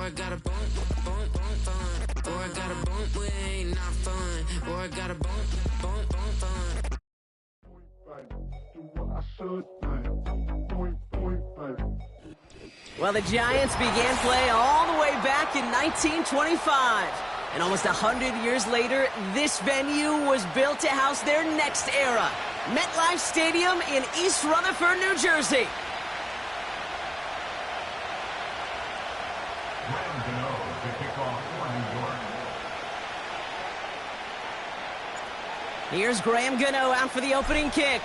Boy, got a bump, bump, bump, fun. Boy, got a bump, we ain't not fun. Boy, got a bump, bump, bump, fun. Well, the Giants began play all the way back in 1925. And almost 100 years later, this venue was built to house their next era. MetLife Stadium in East Rutherford, New Jersey. Here's Graham Gano out for the opening kick.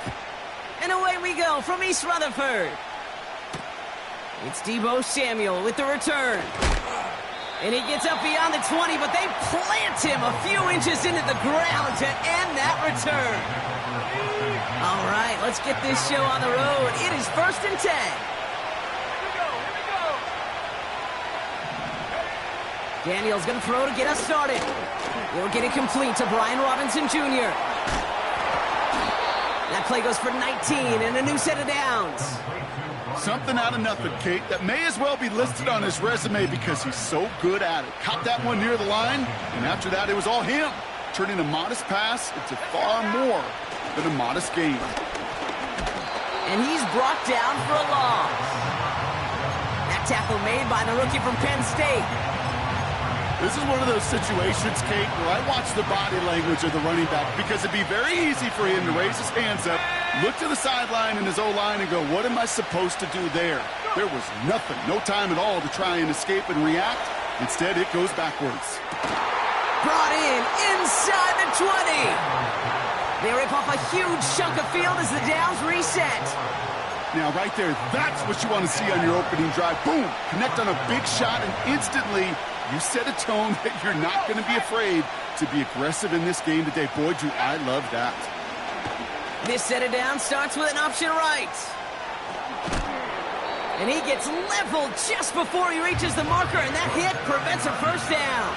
And away we go from East Rutherford. It's Deebo Samuel with the return. And he gets up beyond the 20, but they plant him a few inches into the ground to end that return. All right, let's get this show on the road. It is 1st and 10. Daniel's going to throw to get us started. He'll get it complete to Brian Robinson Jr. That play goes for 19 and a new set of downs. Something out of nothing, Kate, that may as well be listed on his resume because he's so good at it. Caught that one near the line, and after that it was all him, turning a modest pass into far more than a modest gain. And he's brought down for a loss. That tackle made by the rookie from Penn State. This is one of those situations, Kate, where I watch the body language of the running back because it'd be very easy for him to raise his hands up, look to the sideline in his O-line and go, what am I supposed to do there? There was nothing, no time at all to try and escape and react. Instead, it goes backwards. Brought in inside the 20. They rip off a huge chunk of field as the downs reset. Now, right there, that's what you want to see on your opening drive. Boom! Connect on a big shot, and instantly you set a tone that you're not going to be afraid to be aggressive in this game today. Boy, do I love that. This set of downs starts with an option right. And he gets leveled just before he reaches the marker, and that hit prevents a first down.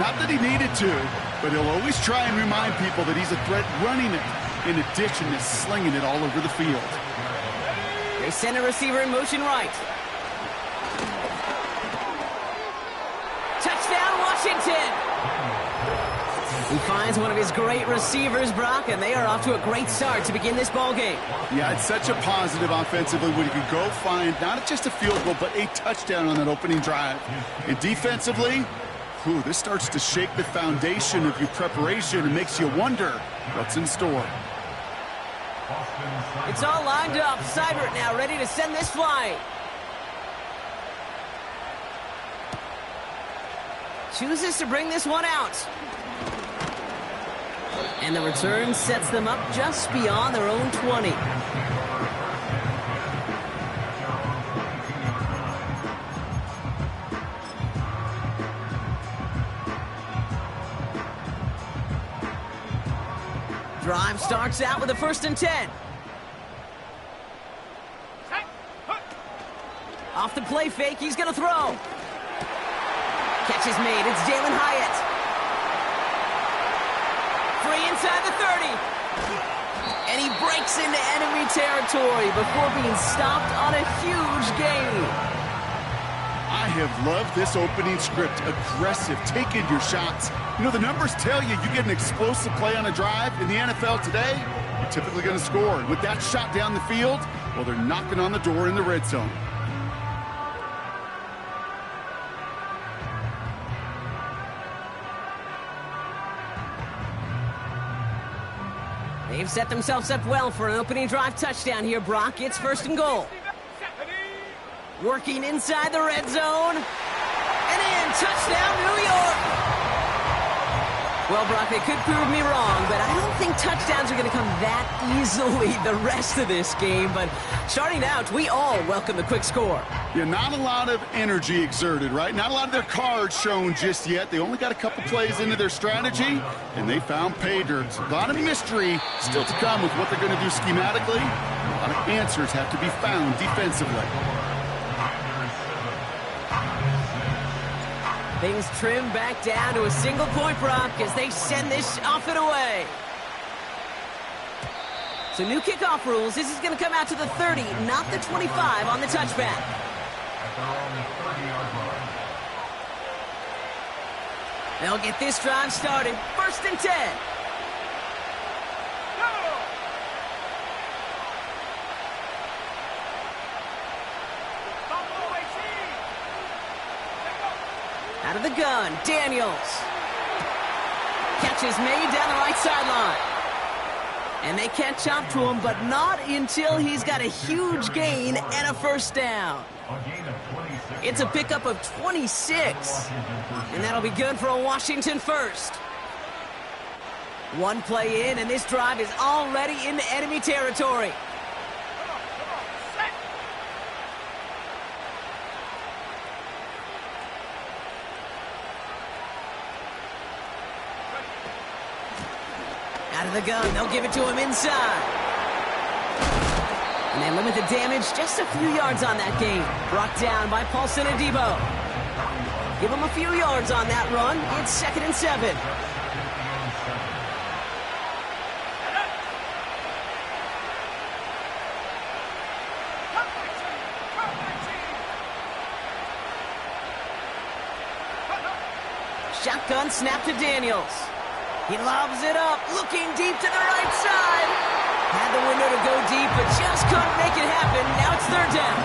Not that he needed to, but he'll always try and remind people that he's a threat running it, in addition to slinging it all over the field. They send a receiver in motion right. Touchdown, Washington! He finds one of his great receivers, Brock, and they are off to a great start to begin this ballgame. Yeah, it's such a positive offensively when you can go find not just a field goal, but a touchdown on that opening drive. And defensively, this starts to shake the foundation of your preparation and makes you wonder what's in store. It's all lined up. Seibert now ready to send this flying. Chooses to bring this one out. And the return sets them up just beyond their own 20. Drive starts out with a 1st and 10. Off the play fake, he's going to throw. Catch is made, it's Jalen Hyatt. Free inside the 30. And he breaks into enemy territory before being stopped on a huge gain. I have loved this opening script. Aggressive, taking your shots. You know, the numbers tell you get an explosive play on a drive. In the NFL today, you're typically going to score. And with that shot down the field, well, they're knocking on the door in the red zone. They've set themselves up well for an opening drive touchdown here, Brock. It's 1st and goal. Working inside the red zone. And in, touchdown, New York. Well, Brock, they could prove me wrong, but I don't think touchdowns are going to come that easily the rest of this game. But starting out, we all welcome the quick score. Yeah, not a lot of energy exerted, right? Not a lot of their cards shown just yet. They only got a couple plays into their strategy, and they found pay dirt. A lot of mystery still to come with what they're going to do schematically. A lot of answers have to be found defensively. Things trim back down to a single point, Brock, as they send this off and away. So new kickoff rules. This is going to come out to the 30, not the 25 on the touchback. They'll get this drive started. 1st and 10. Out of the gun, Daniels. Catch is made down the right sideline. And they catch up to him, but not until he's got a huge gain and a 1st down. It's a pickup of 26. And that'll be good for a Washington 1st. One play in, and this drive is already into enemy territory. Out of the gun, they'll give it to him inside. And they limit the damage just a few yards on that gain. Brought down by Paulson Adebo. Give him a few yards on that run. It's 2nd and 7. Shotgun snap to Daniels. He lobs it up, looking deep to the right side. Had the window to go deep, but just couldn't make it happen. Now it's 3rd down.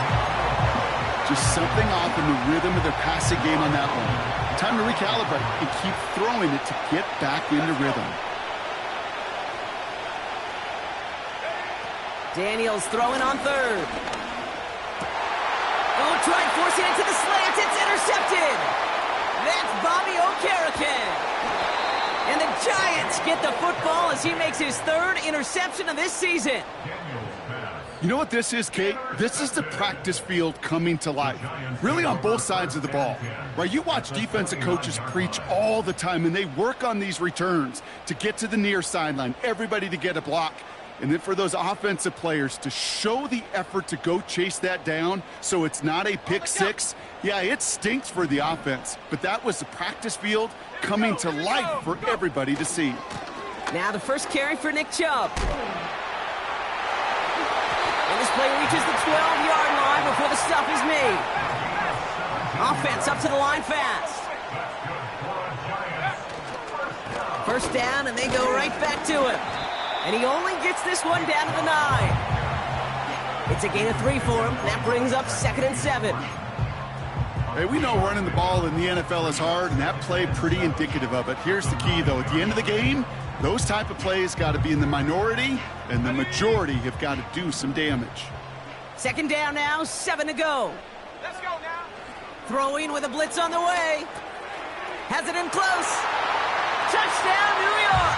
Just something off in the rhythm of their passing game on that one. Time to recalibrate and keep throwing it to get back into rhythm. Daniels throwing on 3rd. Oh, tried forcing it to the slant. It's intercepted. That's Bobby Okereke. And the Giants get the football as he makes his 3rd interception of this season. You know what this is, Kate? This is the practice field coming to life. Really on both sides of the ball. Right? You watch defensive coaches preach all the time, and they work on these returns to get to the near sideline, everybody to get a block. And then for those offensive players to show the effort to go chase that down so it's not a pick six, yeah, it stinks for the offense. But that was the practice field coming to life for everybody to see. Now the first carry for Nick Chubb. And this play reaches the 12-yard line before the stop is made. Offense up to the line fast. 1st down, and they go right back to him. And he only gets this one down to the 9. It's a gain of 3 for him. That brings up 2nd and 7. Hey, we know running the ball in the NFL is hard, and that play pretty indicative of it. Here's the key, though. At the end of the game, those type of plays got to be in the minority, and the majority have got to do some damage. 2nd down now, 7 to go. Let's go now. Throwing with a blitz on the way. Has it in close. Touchdown, New York.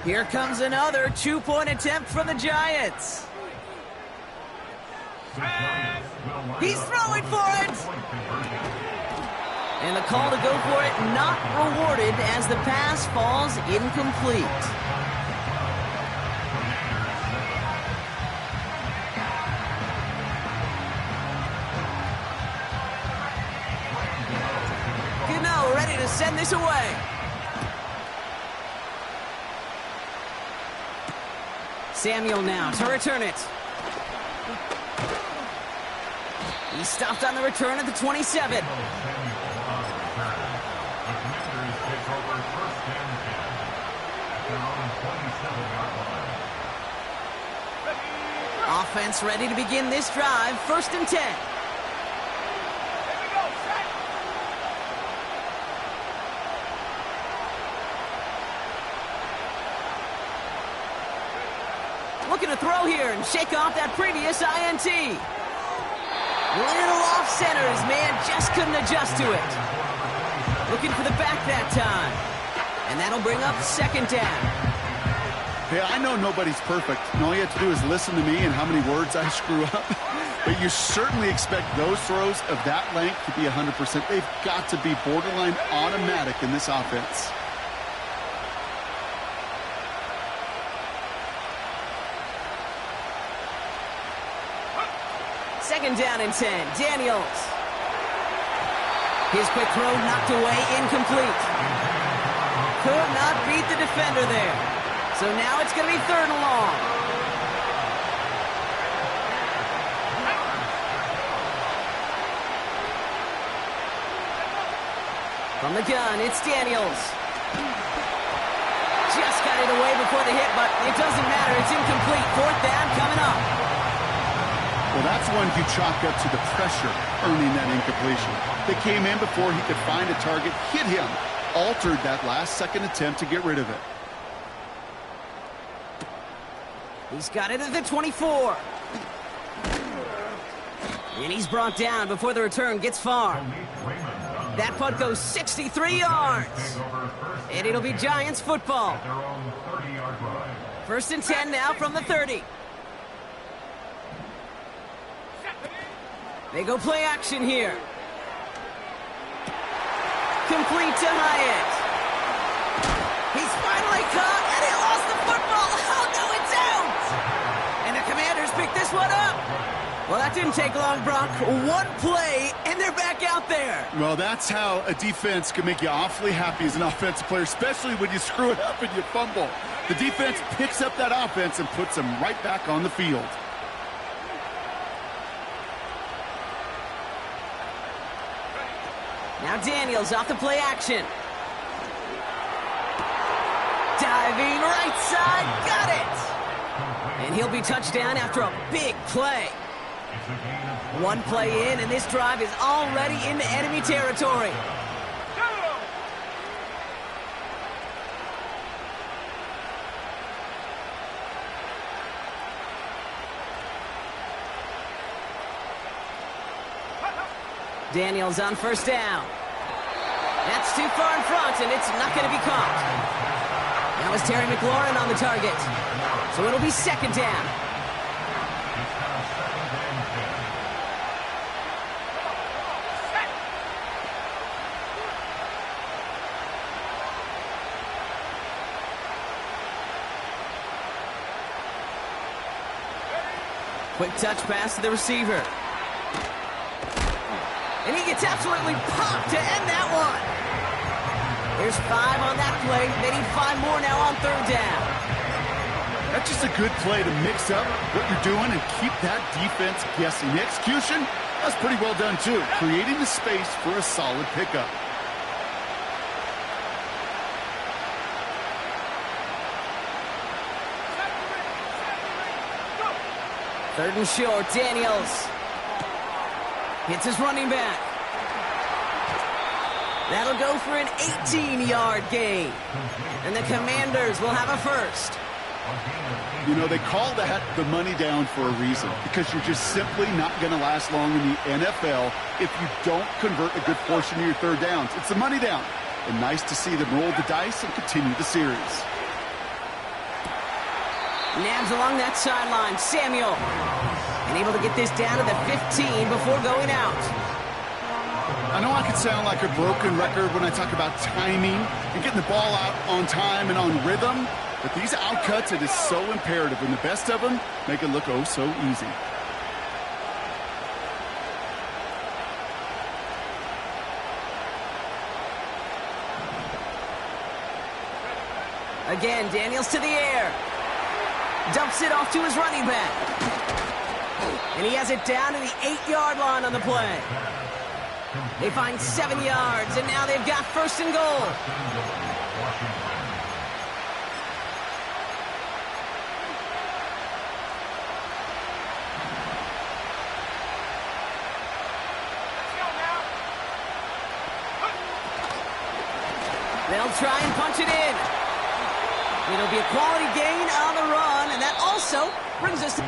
Here comes another 2-point attempt from the Giants. He's throwing for it. And the call to go for it not rewarded as the pass falls incomplete. Gano ready to send this away. Samuel now to return it. He stopped on the return at the 27. Offense ready to begin this drive. 1st and 10. Looking to throw here and shake off that previous INT. Little off center. His man just couldn't adjust to it. Looking for the back that time. And that'll bring up 2nd down. Hey, I know nobody's perfect, and all you have to do is listen to me and how many words I screw up. But you certainly expect those throws of that length to be 100%. They've got to be borderline automatic in this offense. second down and 10. Daniels. His quick throw knocked away, incomplete. Could not beat the defender there. So now it's going to be third and long. From the gun, it's Daniels. Just got it away before the hit, but it doesn't matter. It's incomplete. Fourth down coming up. Well, that's one you chalk up to the pressure earning that incompletion. They came in before he could find a target, hit him, altered that last-second attempt to get rid of it. He's got it at the 24. And he's brought down before the return gets far. That punt goes 63 yards. And it'll be Giants football. First and 10 now from the 30. They go play action here. Complete to Hyatt. He's finally caught, and he lost the football. Oh, no, it's out. And the Commanders pick this one up. Well, that didn't take long, Brock. One play, and they're back out there. Well, that's how a defense can make you awfully happy as an offensive player, especially when you screw it up and you fumble. The defense picks up that offense and puts them right back on the field. Now Daniels off the play action. Diving right side, got it! And he'll be touchdown after a big play. One play in, and this drive is already into enemy territory. Daniels on first down. That's too far in front, and it's not going to be caught. Now is Terry McLaurin on the target. So it'll be second down. Quick touch pass to the receiver. And he gets absolutely popped to end that one. There's 5 on that play. They need 5 more now on third down. That's just a good play to mix up what you're doing and keep that defense guessing. The execution, that's pretty well done too. Creating the space for a solid pickup. Third and short, Daniels. Hits his running back. That'll go for an 18-yard gain. And the Commanders will have a first. You know, they call that the money down for a reason, because you're just simply not going to last long in the NFL if you don't convert a good portion of your third downs. It's the money down. And nice to see them roll the dice and continue the series. Nabs along that sideline. Samuel. And able to get this down to the 15 before going out. I know I could sound like a broken record when I talk about timing and getting the ball out on time and on rhythm, but these outcuts, it is so imperative, and the best of them make it look oh so easy. Again, Daniels to the air. Dumps it off to his running back. And he has it down to the 8-yard line on the play. They find 7 yards, and now they've got first and goal. They'll try and punch it in. It'll be a quality gain on the run, and that also brings us to...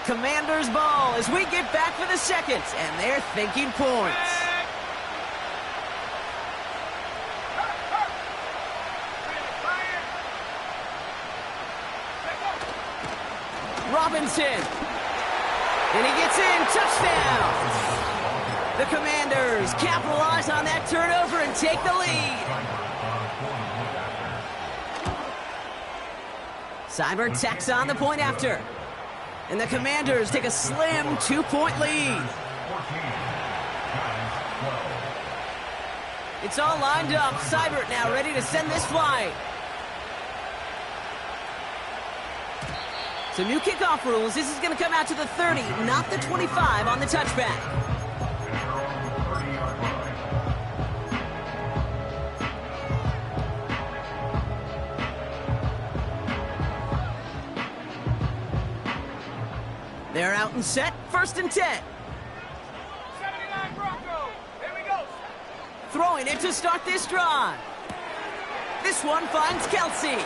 Commanders ball as we get back for the second, and they're thinking points. Robinson. And he Touchdown! The Commanders capitalize on that turnover and take the lead. Seibert tacks on the point after. And the Commanders take a slim 2-point lead. It's all lined up. Seibert now ready to send this flight. So new kickoff rules. This is going to come out to the 30, not the 25 on the touchback. They're out and set. 1st and 10. 79 Bronco. Here we go. Throwing it to start this drive. This one finds Kelsey.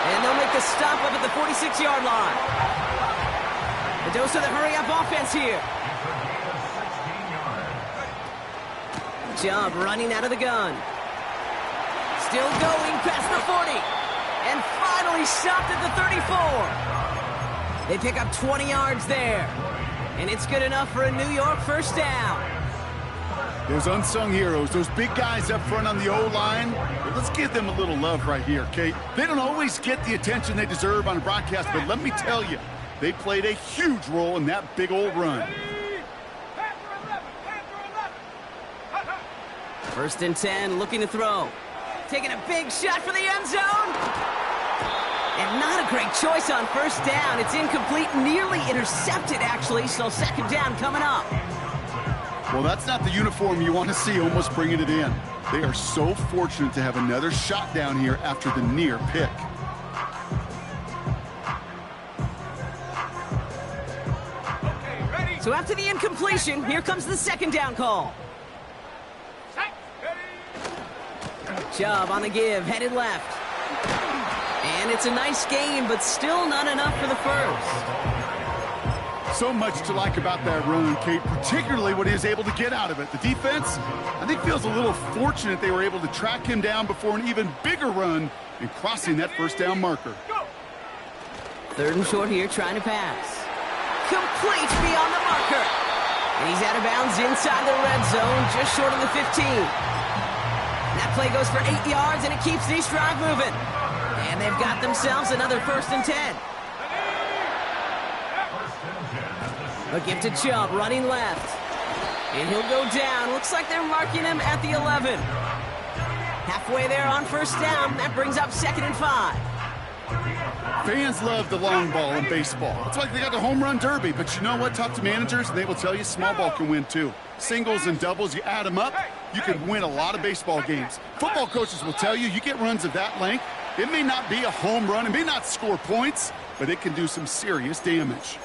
And they'll make the stop up at the 46-yard line. A dose of the hurry-up offense here. Chubb running out of the gun. Still going past the 40. And finally stopped at the 34. They pick up 20 yards there. And it's good enough for a New York 1st down. Those unsung heroes, those big guys up front on the O-line, well, let's give them a little love right here, Kate. They don't always get the attention they deserve on a broadcast, but let me tell you, they played a huge role in that big old run. 1st and 10, looking to throw. Taking a big shot for the end zone. And not a great choice on 1st down. It's incomplete, nearly intercepted, actually, so 2nd down coming up. Well, that's not the uniform you want to see almost bringing it in. They are so fortunate to have another shot down here after the near pick. So after the incompletion, here comes the 2nd down call. Chubb on the give, headed left. And it's a nice gain, but still not enough for the 1st. So much to like about that run, Kate, particularly what he was able to get out of it. The defense, I think, feels a little fortunate they were able to track him down before an even bigger run and crossing that 1st down marker. 3rd and short here, trying to pass. Complete beyond the marker. And he's out of bounds inside the red zone, just short of the 15. That play goes for 8 yards, and it keeps this drive moving. And they've got themselves another 1st and 10. A give to Chubb, running left. And he'll go down. Looks like they're marking him at the 11. Halfway there on 1st down. That brings up 2nd and 5. Fans love the long ball in baseball. It's like they got the home run derby. But you know what? Talk to managers, and they will tell you small ball can win too. Singles and doubles, you add them up, you can win a lot of baseball games. Football coaches will tell you, you get runs of that length, it may not be a home run, it may not score points, but it can do some serious damage.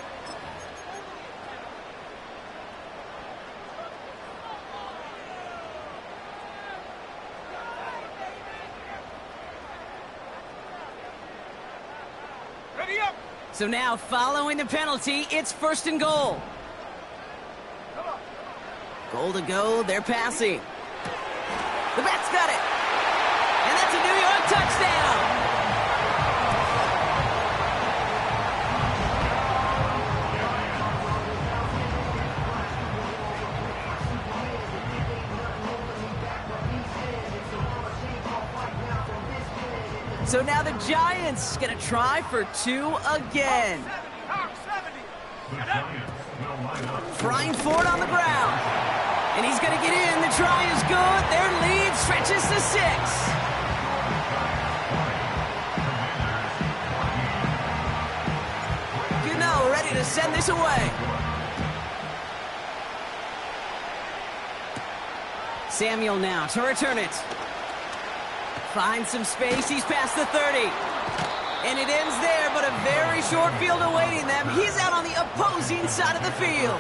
So now, following the penalty, it's 1st and goal. Goal to go, they're passing. The back's got it. And that's a New York touchdown. So now the Giants gonna try for 2 again. Frying Ford on the ground. And he's gonna get in. The try is good. Their lead stretches to 6. Gano ready to send this away. Samuel now to return it. Finds some space, he's past the 30. And it ends there, but a very short field awaiting them. He's out on the opposing side of the field.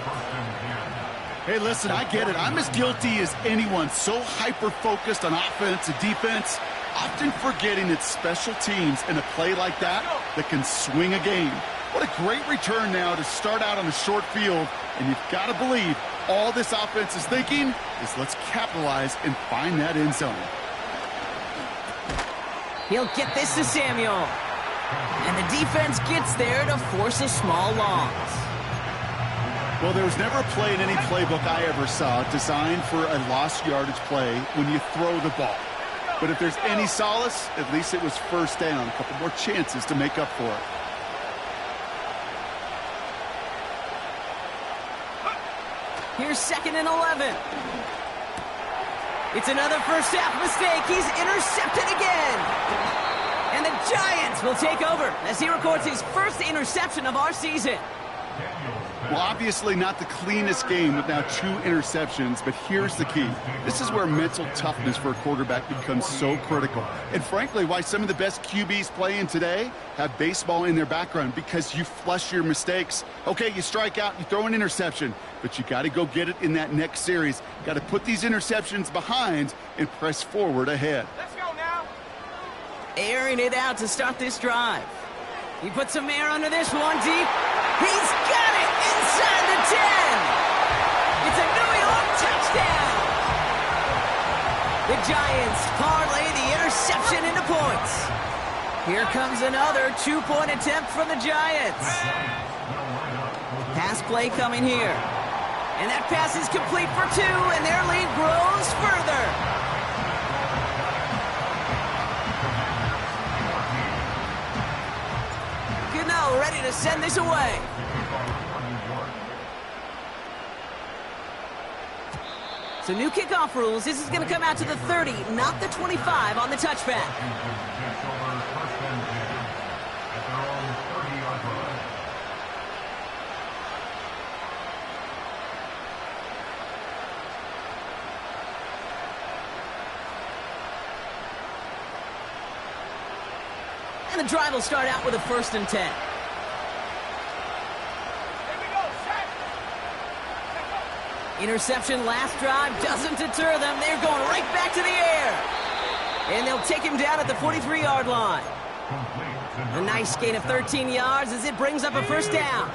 Hey, listen, I get it. I'm as guilty as anyone. So hyper-focused on offense and defense, often forgetting it's special teams in a play like that that can swing a game. What a great return now to start out on a short field. And you've got to believe all this offense is thinking is let's capitalize and find that end zone. He'll get this to Samuel. And the defense gets there to force a small loss. Well, there was never a play in any playbook I ever saw designed for a lost yardage play when you throw the ball. But if there's any solace, at least it was first down. A couple more chances to make up for it. Here's 2nd and 11. It's another first half mistake. He's intercepted again. And the Giants will take over as he records his first interception of our season. Well, obviously not the cleanest game with now 2 interceptions, but here's the key. This is where mental toughness for a quarterback becomes so critical. And frankly, why some of the best QBs playing today have baseball in their background, because you flush your mistakes. Okay, you strike out, you throw an interception, but you got to go get it in that next series. Got to put these interceptions behind and press forward ahead. Let's go now. Airing it out to start this drive. He puts some air under this one deep. He's got it inside the 10. It's a New York touchdown. The Giants parlay the interception into points. Here comes another 2-point attempt from the Giants. Pass play coming here. And that pass is complete for 2, and their lead grows further. Ready to send this away. So new kickoff rules. This is going to come out to the 30, not the 25 on the touchback. And the drive will start out with a 1st and 10. Interception last drive doesn't deter them. They're going right back to the air. And they'll take him down at the 43-yard line. A nice gain of 13 yards as it brings up a first down.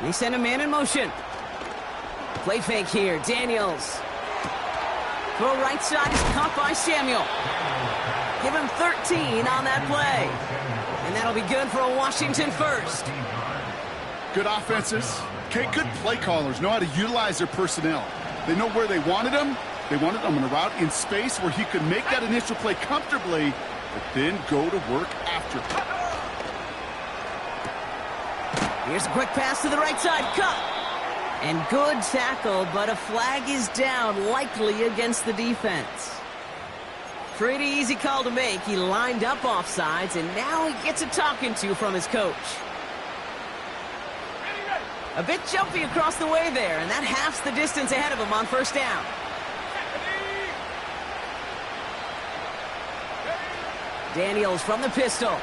They send a man in motion. Play fake here. Daniels. Throw right side is caught by Samuel. Give him 13 on that play. And that'll be good for a Washington first. Good offenses. Okay, good play callers know how to utilize their personnel. They know where they wanted him. They wanted him on a route in space where he could make that initial play comfortably, but then go to work after. Here's a quick pass to the right side. Cut. And good tackle, but a flag is down, likely against the defense. Pretty easy call to make. He lined up offsides, and now he gets a talking to from his coach. A bit jumpy across the way there, and that halves the distance ahead of him on first down. Daniels from the pistol.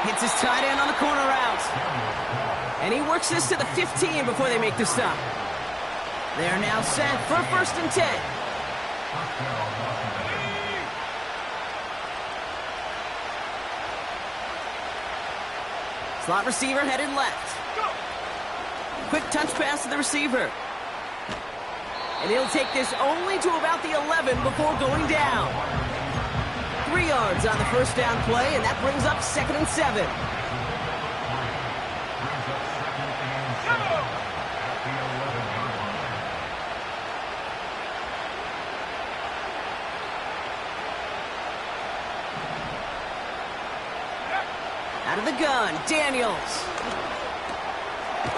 Hits his tight end on the corner route. And he works this to the 15 before they make the stop. They're now set for 1st and 10. Slot receiver headed left. Quick touch pass to the receiver. And he'll take this only to about the 11 before going down. 3 yards on the first down play, and that brings up 2nd and 7. Out of the gun, Daniels.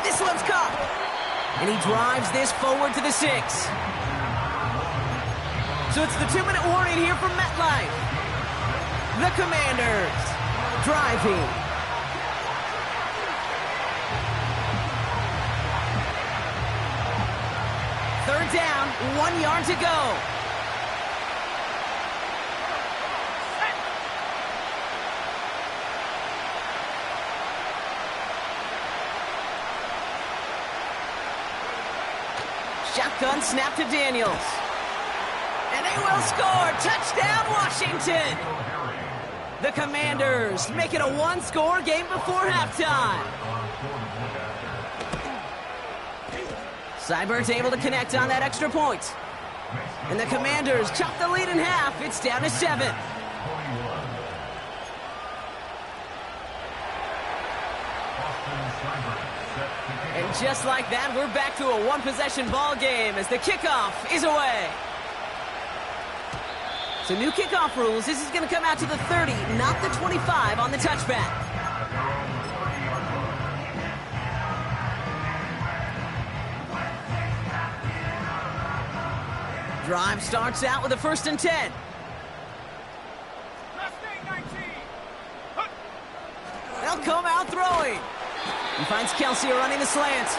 This one's caught. And he drives this forward to the 6. So it's the 2-minute warning here from MetLife. The Commanders driving. Third down, 1 yard to go. Shotgun snap to Daniels. And they will score. Touchdown, Washington. The Commanders make it a 1-score game before halftime. Seibert's able to connect on that extra point. And the Commanders chop the lead in half. It's down to 7. And just like that, we're back to a one-possession ball game as the kickoff is away. So new kickoff rules. This is going to come out to the 30, not the 25 on the touchback. Drive starts out with a 1st and 10. They'll come out throwing. He finds Kelsey running the slant.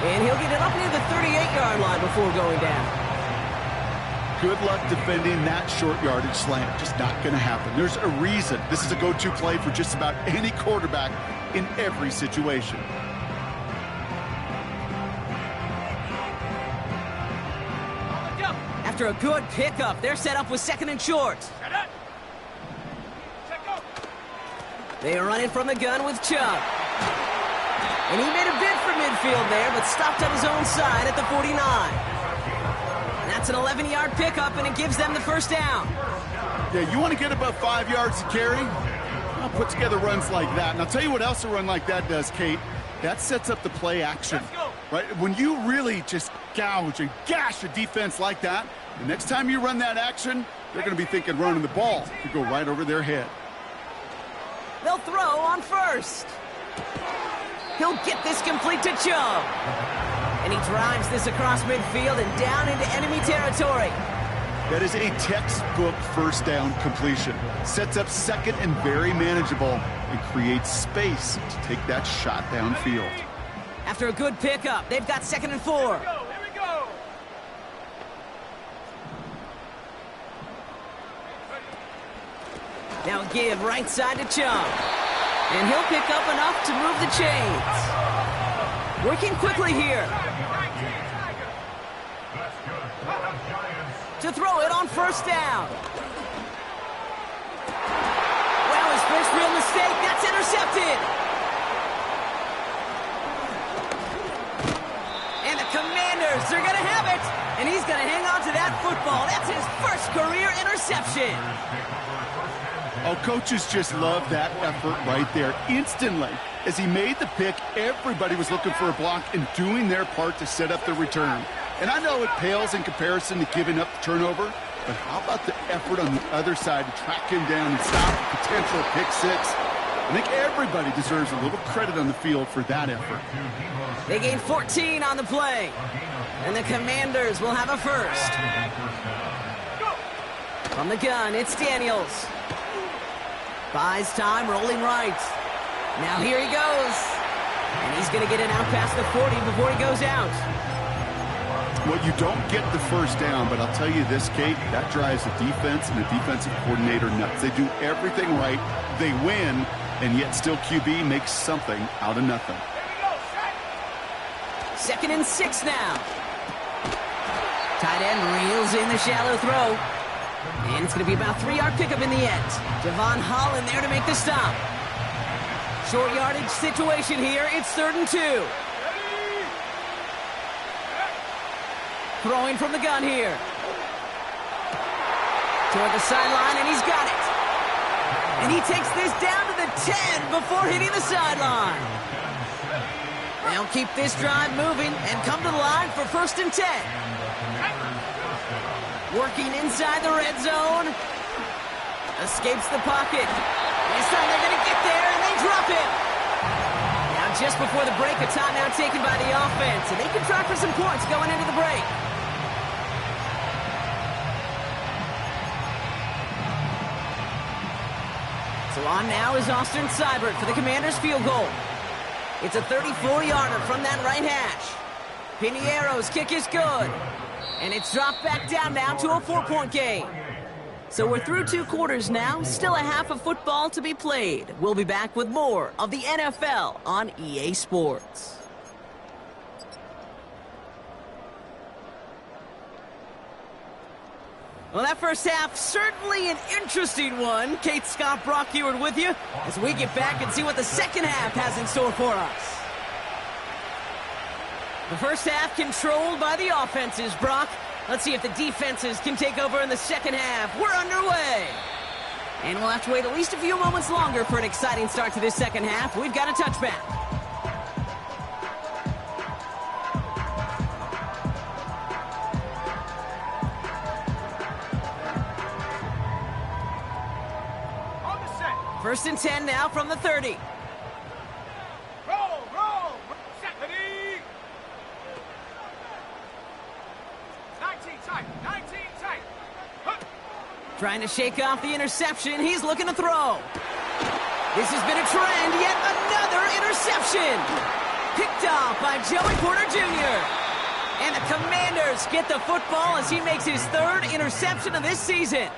And he'll get it up near the 38-yard line before going down. Good luck defending that short yardage slant. Just not going to happen. There's a reason this is a go-to play for just about any quarterback in every situation. After a good pickup, they're set up with 2nd and short. They run it from the gun with Chubb. And he made a bid for midfield there, but stopped on his own side at the 49. That's an 11-yard pickup, and it gives them the 1st down. Yeah, you want to get above 5 yards to carry? I'll put together runs like that. And I'll tell you what else a run like that does, Kate. That sets up the play action. Right? When you really just gouge and gash a defense like that, the next time you run that action, they're going to be thinking running the ball. You go right over their head. They'll throw on 1st. He'll get this complete to Chubb. And he drives this across midfield and down into enemy territory. That is a textbook 1st down completion. Sets up 2nd and very manageable and creates space to take that shot downfield. After a good pickup, they've got 2nd and 4. Here we go. Now give right side to Chubb. And he'll pick up enough to move the chains. Working quickly here. To throw it on 1st down. Well, his first real mistake. That's intercepted. And the Commanders, they're going to have it. And he's going to hang on to that football. That's his first career interception. Oh, coaches just love that effort right there. Instantly, as he made the pick, everybody was looking for a block and doing their part to set up the return. And I know it pales in comparison to giving up the turnover, but how about the effort on the other side to track him down and stop a potential pick 6? I think everybody deserves a little credit on the field for that effort. They gain 14 on the play, and the Commanders will have a 1st. From the gun, it's Daniels. Buys time, rolling right. Now here he goes. And he's going to get it out past the 40 before he goes out. Well, you don't get the 1st down, but I'll tell you this, Kate, that drives the defense and the defensive coordinator nuts. They do everything right, they win, and yet still QB makes something out of nothing. 2nd and 6 now. Tight end reels in the shallow throw. And it's going to be about 3-yard pickup in the end. Javon Holland there to make the stop. Short yardage situation here. It's 3rd and 2. Throwing from the gun here. Toward the sideline, and he's got it. And he takes this down to the 10 before hitting the sideline. They'll keep this drive moving and come to the line for 1st and 10. Working inside the red zone. Escapes the pocket. This time they're going to get there, and they drop it. Now just before the break, a timeout taken by the offense, and they can try for some points going into the break. So on now is Austin Seibert for the Commanders' field goal. It's a 34-yarder from that right hash. Pinheiro's kick is good. And it's dropped back down now to a 4-point game. So we're through 2 quarters now. Still a half of football to be played. We'll be back with more of the NFL on EA Sports. Well, that first half, certainly an interesting one. Kate, Scott, Brock Ewart with you as we get back and see what the second half has in store for us. The first half controlled by the offenses, Brock. Let's see if the defenses can take over in the second half. We're underway. And we'll have to wait at least a few moments longer for an exciting start to this second half. We've got a touchback. On the set. 1st and 10 now from the 30. Roll. Set. Ready. 19 tight. Huh. Trying to shake off the interception. He's looking to throw. This has been a trend. Yet another interception. Picked off by Joey Porter Jr. And the Commanders get the football as he makes his 3rd interception of this season.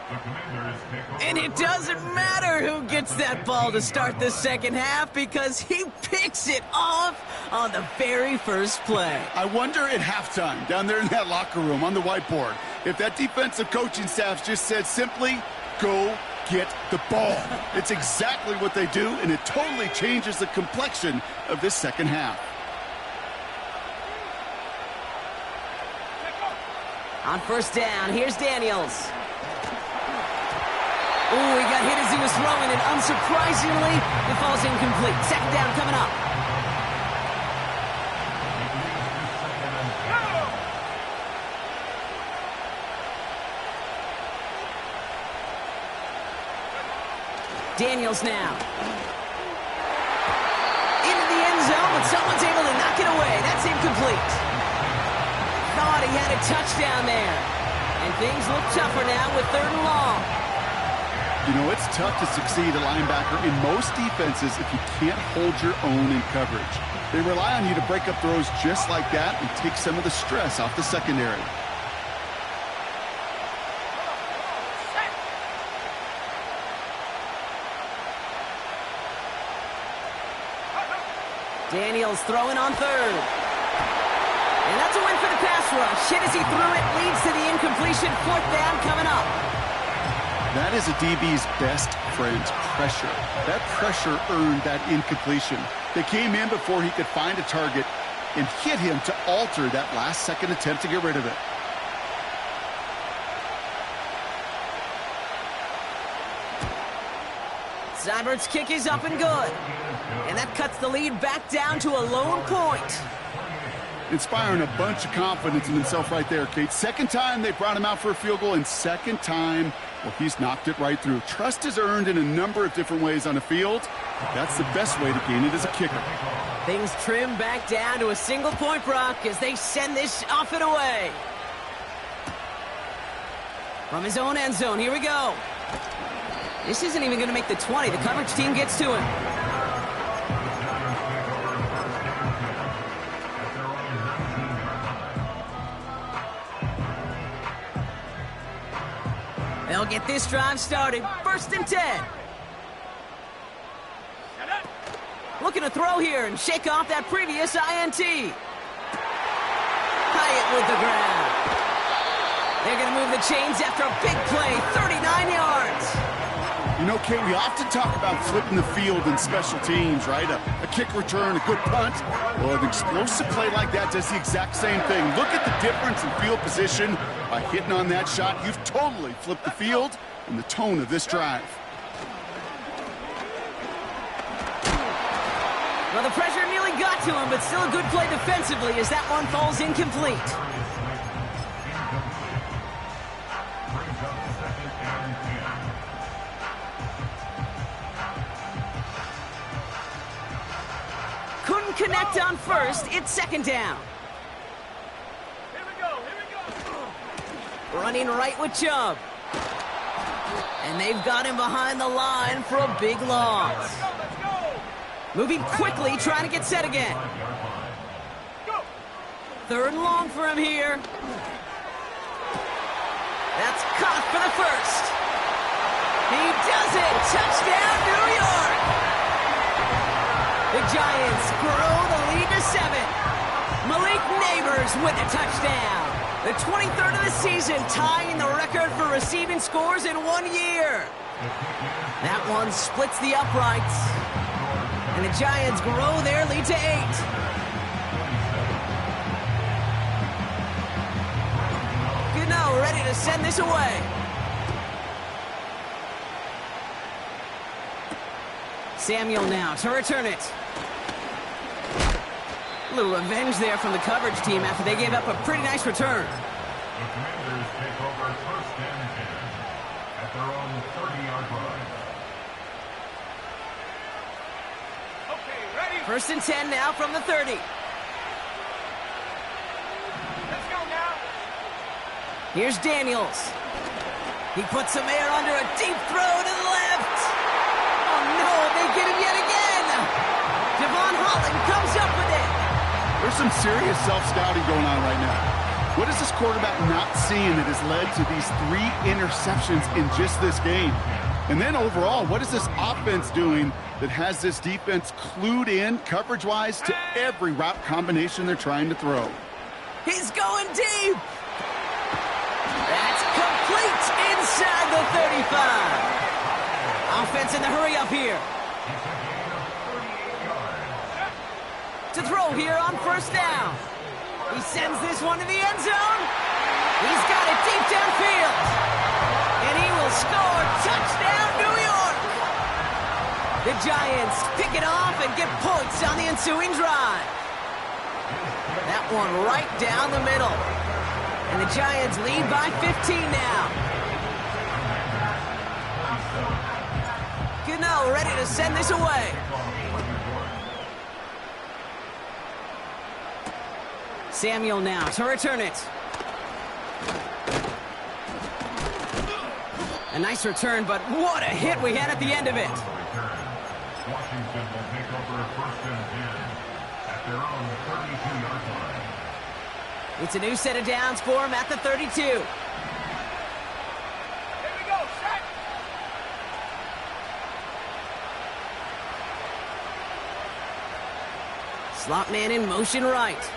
And it doesn't matter who gets that ball to start the second half because he picks it off on the very first play. I wonder at halftime, down there in that locker room on the whiteboard, if that defensive coaching staff just said simply, go get the ball. It's exactly what they do, and it totally changes the complexion of this second half. On 1st down, here's Daniels. Ooh, he got hit as he was throwing, and unsurprisingly, it falls incomplete. 2nd down coming up. Daniels now. Into the end zone, but someone's able to knock it away. That's incomplete. Thought he had a touchdown there. And things look tougher now with 3rd and long. You know, it's tough to succeed a linebacker in most defenses if you can't hold your own in coverage. They rely on you to break up throws just like that and take some of the stress off the secondary. Daniels throwing on 3rd. And that's a win for the pass rush. Hit as he threw it, leads to the incompletion. 4th down coming up. That is a DB's best friend, pressure. That pressure earned that incompletion. They came in before he could find a target and hit him to alter that last-second attempt to get rid of it. Seibert's kick is up and good. And that cuts the lead back down to a lone point. Inspiring a bunch of confidence in himself right there, Kate. 2nd time they brought him out for a field goal, and 2nd time, well, he's knocked it right through. Trust is earned in a number of different ways on the field. That's the best way to gain it as a kicker. Things trim back down to a single point, Brock, as they send this off and away. From his own end zone, here we go. This isn't even going to make the 20. The coverage team gets to him. They'll get this drive started. 1st and 10. Looking to throw here and shake off that previous INT. Hyatt with the grab. They're going to move the chains after a big play. 39 yards. You know, Kate, we often talk about flipping the field in special teams, right? A kick return, a good punt. Well, an explosive play like that does the exact same thing. Look at the difference in field position. By hitting on that shot, you've totally flipped the field and the tone of this drive. Well, the pressure nearly got to him, but still a good play defensively as that one falls incomplete. Couldn't connect on 1st. It's 2nd down. Here we go. Running right with Chubb. And they've got him behind the line for a big loss. Let's go. Moving quickly, trying to get set again. Go. 3rd and long for him here. That's caught for the 1st. He does it. Touchdown, New York. The Giants grow the lead to 7. Malik Neighbors with a touchdown. The 23rd of the season, tying the record for receiving scores in 1 year. That one splits the uprights. And the Giants grow their lead to 8. now ready to send this away. Samuel now to return it. A little revenge there from the coverage team after they gave up a pretty nice return. The Commanders take over 1st and 10 at their own 30-yard line. Okay, ready? 1st and 10 now from the 30. Let's go now. Here's Daniels. He puts some air under a deep throw to the left. Oh no, they get him yet again. Devon Holland comes up with it. There's some serious self-scouting going on right now. What is this quarterback not seeing that has led to these 3 interceptions in just this game? And then overall, what is this offense doing that has this defense clued in coverage-wise to every route combination they're trying to throw? He's going deep. That's complete inside the 35. Offense in the hurry up here. To throw here on 1st down. He sends this one to the end zone. He's got it deep downfield. And he will score. Touchdown, New York. The Giants pick it off and get points on the ensuing drive. That one right down the middle. And the Giants lead by 15 now. Gano ready to send this away. Samuel now to return it. A nice return, but what a hit we had at the end of it. Washington will take over 1st and 10 at their own 32-yard line. It's a new set of downs for him at the 32. Here we go, set. Slot man in motion right.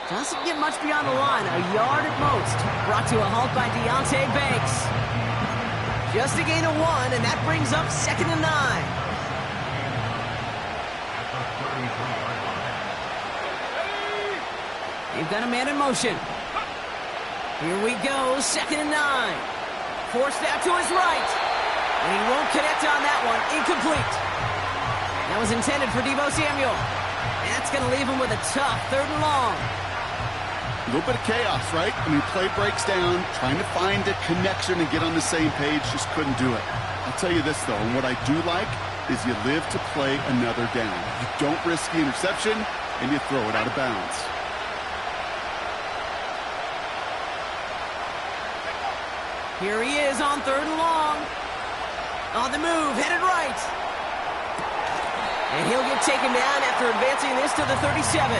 Doesn't get much beyond the line, a yard at most. Brought to a halt by Deontay Banks. Just a gain of 1, and that brings up 2nd and 9. They've got a man in motion. Here we go, 2nd and 9. Forced out to his right. And he won't connect on that one, incomplete. That was intended for Deebo Samuel. That's going to leave him with a tough 3rd and long. A little bit of chaos, right? I mean, play breaks down, trying to find a connection and get on the same page, just couldn't do it. I'll tell you this, though, and what I do like is you live to play another down. You don't risk the interception, and you throw it out of bounds. Here he is on 3rd and long. On the move, headed right. And he'll get taken down after advancing this to the 37.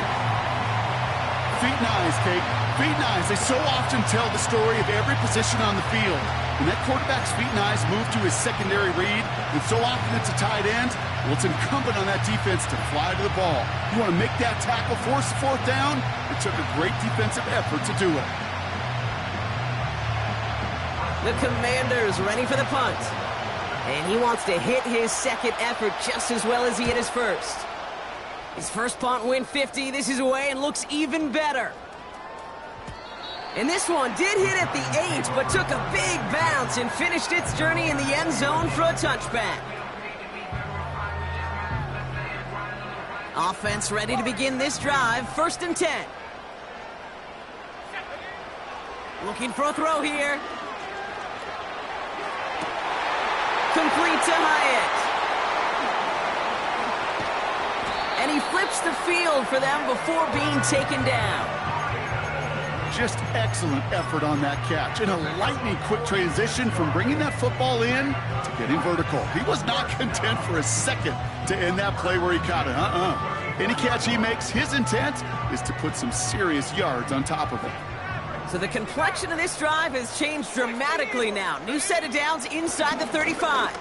Feet and eyes, Kate. Feet and eyes. They so often tell the story of every position on the field. When that quarterback's feet and eyes move to his secondary read, and so often it's a tight end, well, it's incumbent on that defense to fly to the ball. You want to make that tackle, force the 4th down? It took a great defensive effort to do it. The Commanders ready for the punt. And he wants to hit his 2nd effort just as well as he hit his 1st. His 1st punt win 50. This is away and looks even better. And this one did hit at the 8, but took a big bounce and finished its journey in the end zone for a touchback. Offense ready to begin this drive. 1st and 10. Looking for a throw here. Complete to Hyatt. And he flips the field for them before being taken down. Just excellent effort on that catch. And a lightning quick transition from bringing that football in to getting vertical. He was not content for a second to end that play where he caught it. Any catch he makes, his intent is to put some serious yards on top of it. So the complexion of this drive has changed dramatically now. New set of downs inside the 35.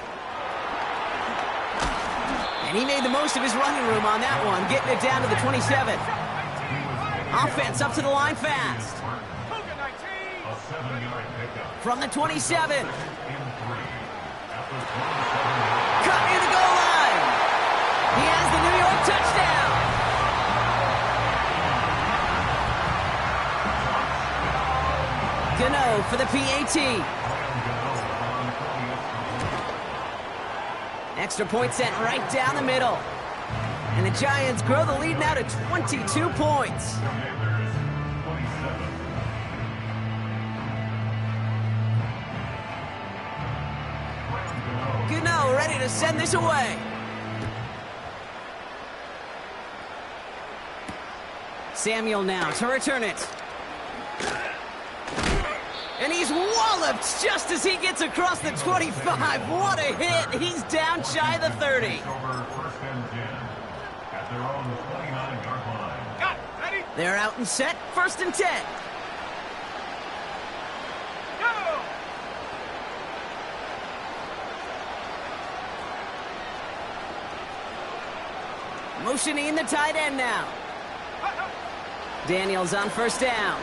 And he made the most of his running room on that one, getting it down to the 27. Offense up to the line fast. From the 27. Cut near the goal line. He has the New York touchdown. Gano for the PAT. Extra point sent right down the middle. And the Giants grow the lead now to 22 points. Gano ready to send this away. Samuel now to return it. And he's walloped just as he gets across the 25. What a hit. He's down shy of the 30. They're out and set. 1st and 10. Go! Motioning the tight end now. Daniels on 1st down.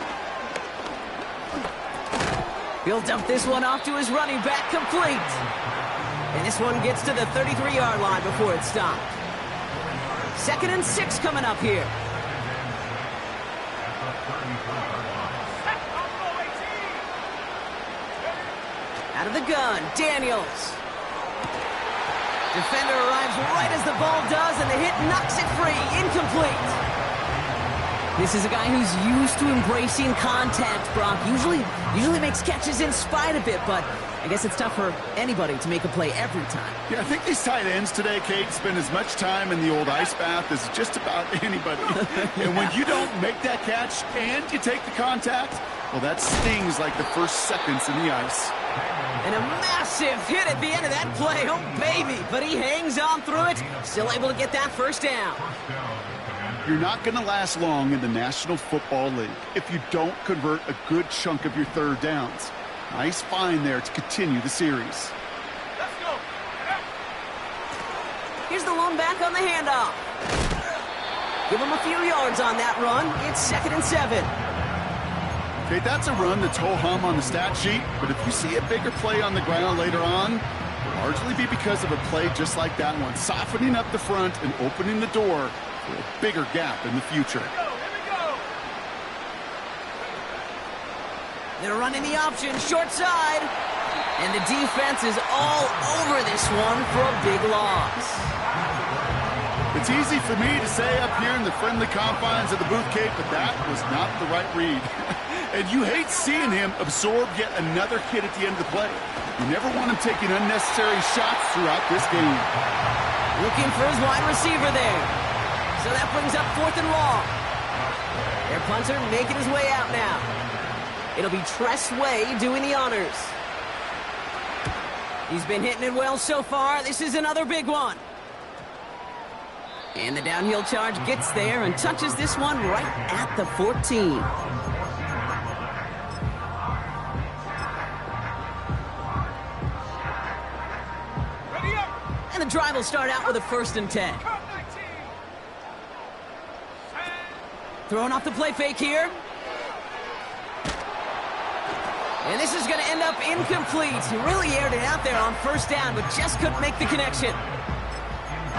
He'll dump this one off to his running back, complete. And this one gets to the 33-yard line before it's stopped. 2nd and 6 coming up here. Out of the gun, Daniels. Defender arrives right as the ball does, and the hit knocks it free. Incomplete. This is a guy who's used to embracing contact, Brock. Usually makes catches in spite of it, but I guess it's tough for anybody to make a play every time. Yeah, I think these tight ends today, Kate, spend as much time in the old ice bath as just about anybody. And when you don't make that catch and you take the contact, well, that stings like the first seconds in the ice. And a massive hit at the end of that play. Oh, baby. But he hangs on through it. Still able to get that 1st down. You're not going to last long in the National Football League if you don't convert a good chunk of your 3rd downs. Nice find there to continue the series. Let's go! Here's the lone back on the handoff. Give him a few yards on that run. It's 2nd and 7. Okay, that's a run that's ho-hum on the stat sheet, but if you see a bigger play on the ground later on, it'll largely be because of a play just like that one, softening up the front and opening the door for a bigger gap in the future. Here we go! They're running the option, short side. And the defense is all over this one for a big loss. It's easy for me to say up here in the friendly confines of the booth, Kate, but that was not the right read. And you hate seeing him absorb yet another hit at the end of the play. You never want him taking unnecessary shots throughout this game. Looking for his wide receiver there. So that brings up 4th and long. Their punter making his way out now. It'll be Tress Way doing the honors. He's been hitting it well so far. This is another big one. And the downhill charge gets there and touches this one right at the 14. Ready up! And the drive will start out with a 1st and 10. Cut 19! Throwing off the play fake here. And this is going to end up incomplete. He really aired it out there on 1st down, but just couldn't make the connection.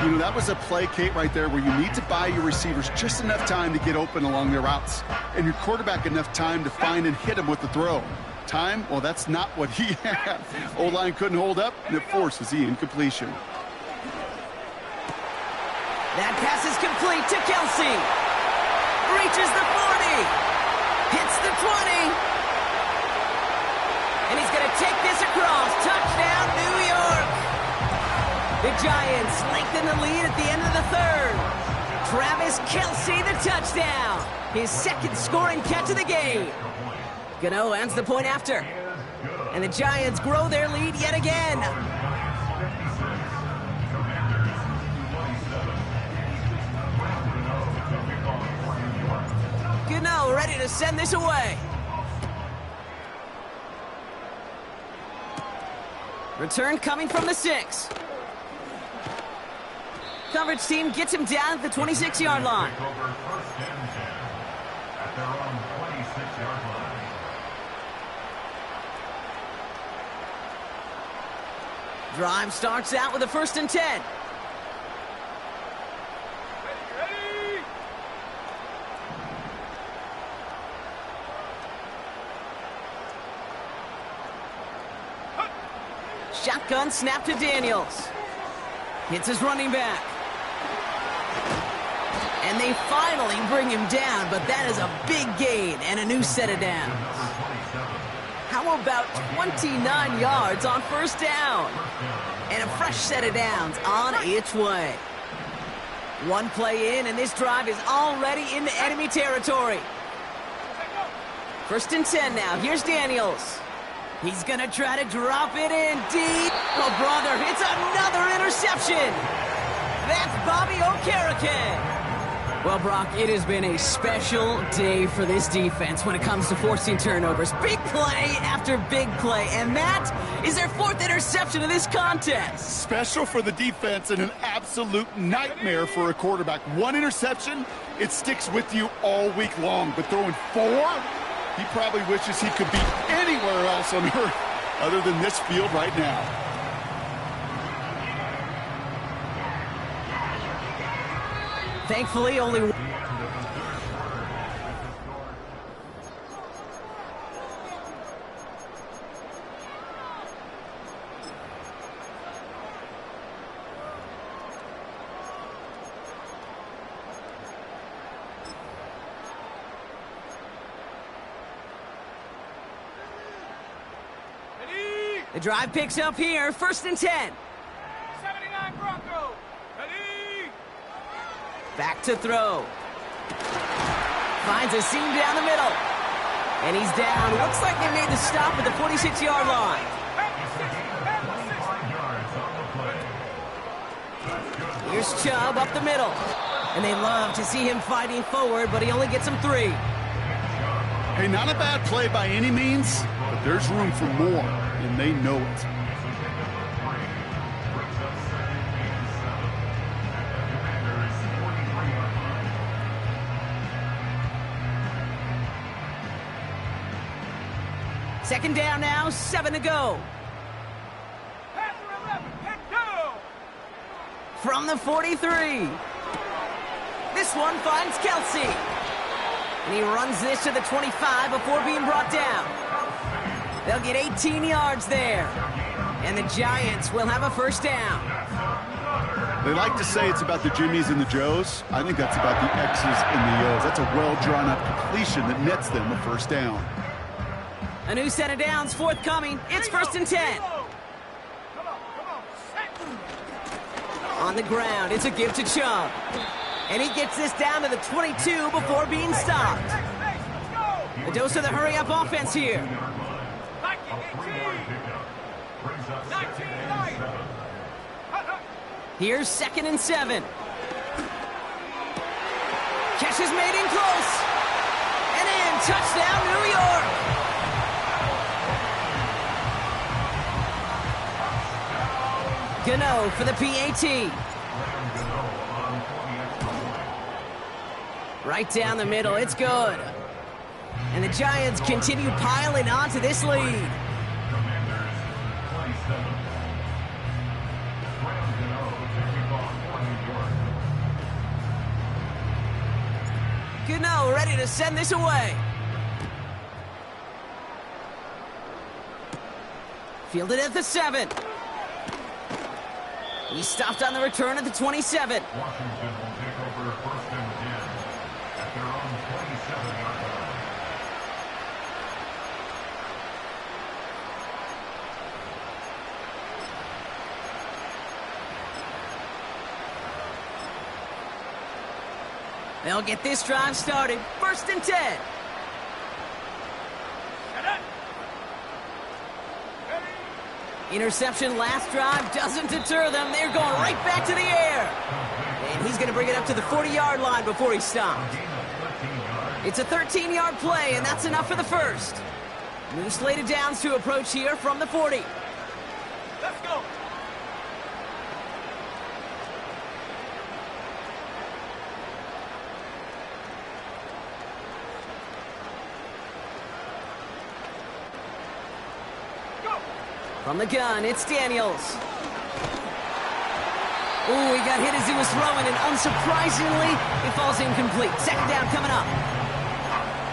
You know, that was a play, Kate, right there where you need to buy your receivers just enough time to get open along their routes. And your quarterback enough time to find and hit him with the throw. Time? Well, that's not what he had. O-line couldn't hold up, and it forces the incompletion. That pass is complete to Kelsey. Reaches the 40. Hits the 20. And he's going to take this across. Touchdown, New York. The Giants lengthen the lead at the end of the 3rd. Travis Kelsey, the touchdown. His 2nd scoring catch of the game. Gano ends the point after. And the Giants grow their lead yet again. Gano ready to send this away. Return coming from the 6. Coverage team gets him down at the 26-yard line. Drive starts out with a 1st and 10. Ready! shotgun snap to Daniels. Hits his running back. And they finally bring him down, but that is a big gain and a new set of downs. How about 29 yards on first down? And a fresh set of downs on its way. One play in, and this drive is already into enemy territory. 1st and 10 now. Here's Daniels. He's going to try to drop it in deep. Oh, brother, it's another interception. That's Bobby Okereke. Well, Brock, it has been a special day for this defense when it comes to forcing turnovers. Big play after big play, and that is their 4th interception of this contest. Special for the defense and an absolute nightmare for a quarterback. 1 interception, it sticks with you all week long, but throwing 4, he probably wishes he could be anywhere else on earth other than this field right now. Thankfully, only one. The drive picks up here, 1st and 10. 79 Bronco. Ready? Back to throw. Finds a seam down the middle. And he's down. Looks like they made the stop at the 46-yard line. Here's Chubb up the middle. And they love to see him fighting forward, but he only gets them 3. Hey, not a bad play by any means, but there's room for more, and they know it. Second down now, 7 to go. From the 43. This one finds Kelsey. And he runs this to the 25 before being brought down. They'll get 18 yards there. And the Giants will have a first down. They like to say it's about the Jimmies and the Joes. I think that's about the X's and the O's. That's a well-drawn-up completion that nets them a first down. A new set of downs forthcoming. It's 1st and 10. On the ground, it's a give to Chubb. And he gets this down to the 22 before being stopped. A dose of the hurry-up offense here. Here's 2nd and 7. Catch is made in close. And in, touchdown, New York. Gano for the PAT. Right down the middle, it's good. And the Giants continue piling onto this lead. Gano ready to send this away. Fielded at the 7. He stopped on the return at the 27. Washington will take over 1st and 10 at their own 27-yard line. They'll get this drive started. 1st and 10. Interception last drive doesn't deter them. They're going right back to the air. And he's going to bring it up to the 40-yard line before he stops. It's a 13-yard play, and that's enough for the first. New slate of downs to approach here from the 40. Let's go. From the gun, it's Daniels. Ooh, he got hit as he was throwing, and unsurprisingly, it falls incomplete. 2nd down coming up.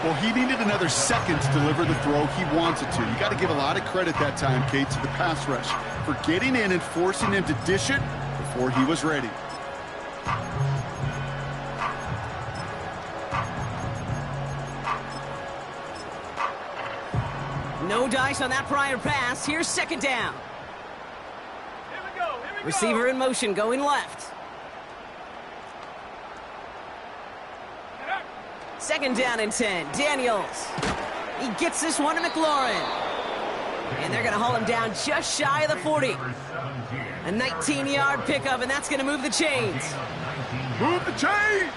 Well, he needed another second to deliver the throw he wanted to. You got to give a lot of credit that time, Kate, to the pass rush. for getting in and forcing him to dish it before he was ready. No dice on that prior pass. Here's second down. Here we go. Here we go. Receiver in motion going left. Second down and 10. Daniels. He gets this one to McLaurin. And they're going to haul him down just shy of the 40. A 19-yard pickup, and that's going to move the chains. Move the chains!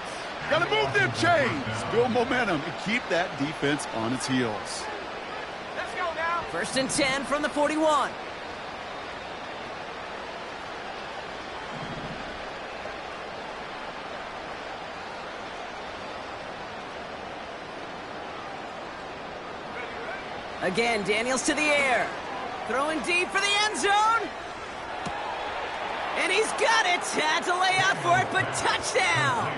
Got to move them chains! Build momentum and keep that defense on its heels. Let's go now. First and 10 from the 41. Again, Daniels to the air. Throwing deep for the end zone. And he's got it. Had to lay out for it, but touchdown.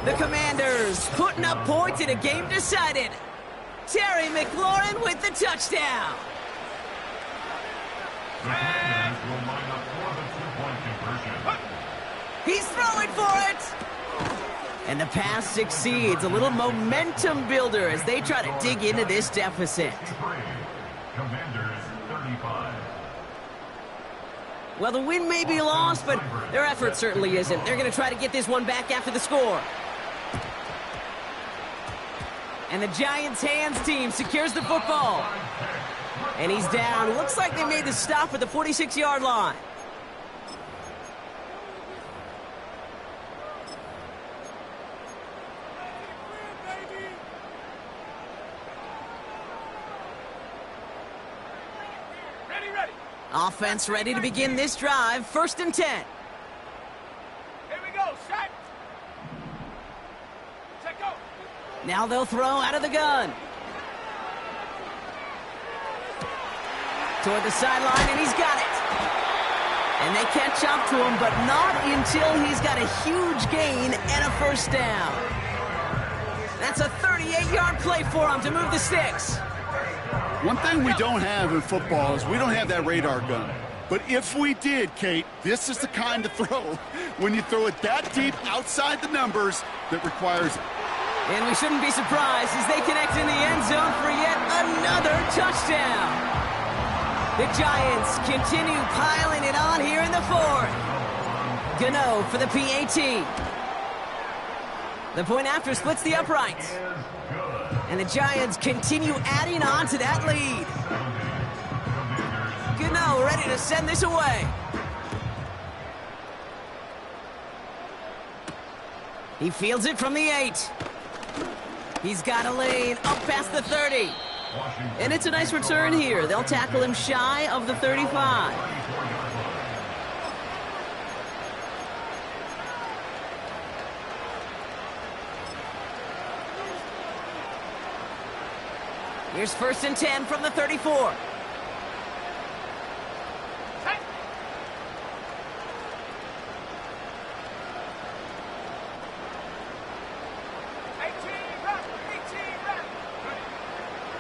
The Commanders putting up points in a game decided. Terry McLaurin with the touchdown. He's throwing for it. And the pass succeeds. A little momentum builder as they try to dig into this deficit. Commanders 35. Well, the win may be lost, but their effort certainly isn't. They're going to try to get this one back after the score. And the Giants' hands team secures the football. And he's down. Looks like they made the stop at the 46-yard line. Offense ready to begin this drive. First and 10. Here we go. Set. Set, go. Now they'll throw out of the gun. Toward the sideline, and he's got it. And they catch up to him, but not until he's got a huge gain and a first down. That's a 38-yard play for him to move the sticks. One thing we don't have in football is we don't have that radar gun. But if we did, Kate, this is the kind of throw when you throw it that deep outside the numbers that requires it. And we shouldn't be surprised as they connect in the end zone for yet another touchdown. The Giants continue piling it on here in the fourth. Gano for the PAT. The point after splits the uprights. And the Giants continue adding on to that lead. Gano ready to send this away. He fields it from the 8. He's got a lane up past the 30. And it's a nice return here. They'll tackle him shy of the 35. Here's first and 10 from the 34. Set.